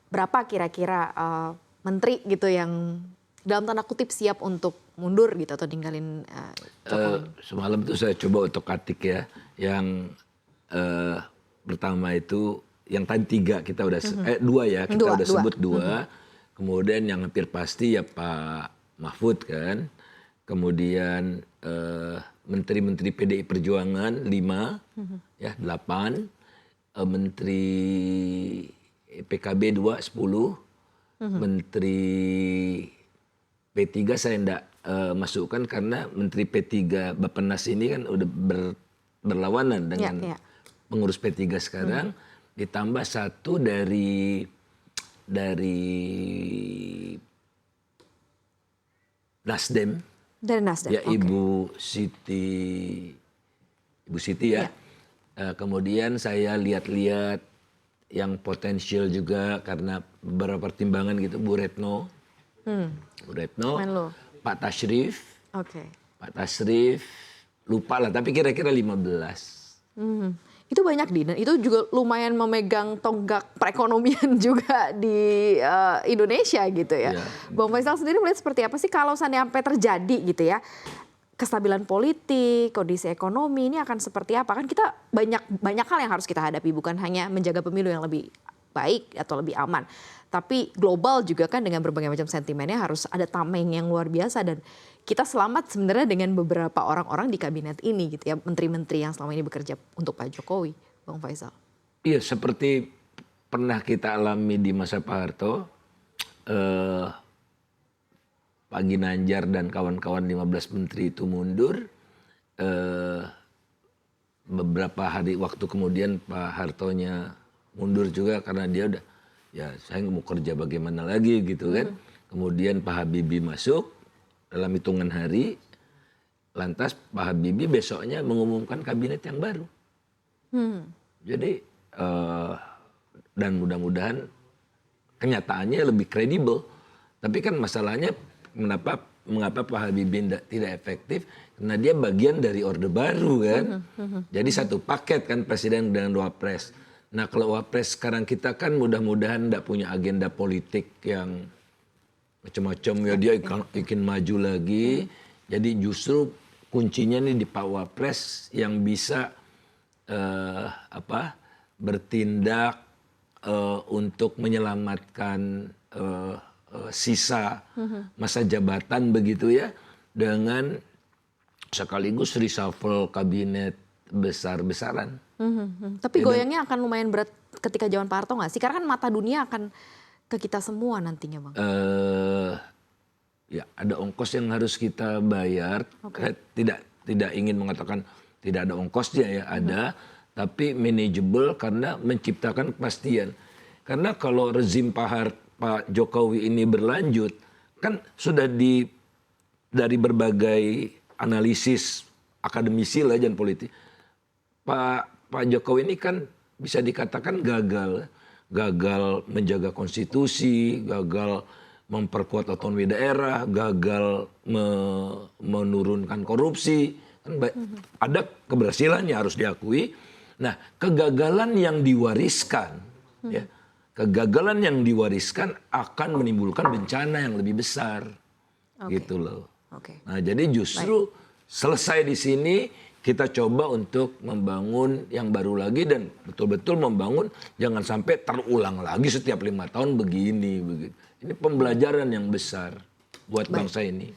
berapa kira-kira menteri gitu yang dalam tanda kutip siap untuk mundur gitu atau ninggalin Jokowi? Semalam itu saya coba otak atik ya. Yang pertama itu yang tadi 3 kita udah dua ya, kita udah sebut 2. Kemudian yang hampir pasti ya Pak Mahfud kan. Kemudian menteri-menteri PDI Perjuangan 5, ya 8. Menteri PKB 2, 10. Menteri P3 saya enggak masukkan karena Menteri P3 Bappenas ini kan udah berlawanan dengan pengurus P3 sekarang. Ditambah 1 dari Nasdem. Dari Nasdem. Ya Ibu Siti ya. Kemudian saya lihat-lihat yang potensial juga karena beberapa pertimbangan gitu, Bu Retno. Bu Retno, Pak Tasrif. Pak Tasrif, lupa lah tapi kira-kira 15. Itu banyak dan itu juga lumayan memegang tonggak perekonomian juga di Indonesia gitu ya. Bang Faisal sendiri melihat seperti apa sih kalau sampai terjadi gitu ya, kestabilan politik, kondisi ekonomi ini akan seperti apa? Kan kita banyak hal yang harus kita hadapi, bukan hanya menjaga pemilu yang lebih baik atau lebih aman. Tapi global juga kan dengan berbagai macam sentimennya harus ada tameng yang luar biasa dan kita selamat sebenarnya dengan beberapa orang-orang di kabinet ini gitu ya, menteri-menteri yang selama ini bekerja untuk Pak Jokowi, Bang Faisal. Iya, seperti pernah kita alami di masa Pak Harto, Pak Ginanjar dan kawan-kawan 15 menteri itu mundur. Beberapa hari waktu kemudian Pak Hartonya mundur juga karena dia udah, ya saya mau kerja bagaimana lagi gitu kan. Kemudian Pak Habibie masuk dalam hitungan hari, lantas Pak Habibie besoknya mengumumkan kabinet yang baru. Jadi dan mudah-mudahan kenyataannya lebih kredibel. Tapi kan masalahnya mengapa Pak Habibie tidak efektif? Karena dia bagian dari Orde Baru kan. Jadi satu paket kan presiden dengan wapres. Nah kalau wapres sekarang kita kan mudah-mudahan tidak punya agenda politik yang macam-macam ya, dia ingin maju lagi. Jadi justru kuncinya nih di Pak Wapres yang bisa bertindak untuk menyelamatkan sisa masa jabatan begitu ya, dengan sekaligus reshuffle kabinet besar-besaran. Tapi goyangnya akan lumayan berat ketika zaman Pak Harto nggak sih? Karena kan mata dunia akan ke kita semua nantinya, Bang. Ya ada ongkos yang harus kita bayar. Tidak ingin mengatakan tidak ada ongkosnya ya, ada, tapi manageable karena menciptakan kepastian. Karena kalau rezim Pak Jokowi ini berlanjut, kan sudah dari berbagai analisis akademisi lah jangan politik, Pak Jokowi ini kan bisa dikatakan gagal menjaga konstitusi, gagal memperkuat otonomi daerah, gagal menurunkan korupsi. Ada keberhasilannya harus diakui. Nah, kegagalan yang diwariskan, ya, kegagalan yang diwariskan akan menimbulkan bencana yang lebih besar, gitu loh. Nah, jadi justru selesai di sini kita coba untuk membangun yang baru lagi dan betul-betul membangun jangan sampai terulang lagi setiap 5 tahun begini. Ini pembelajaran yang besar buat bangsa ini.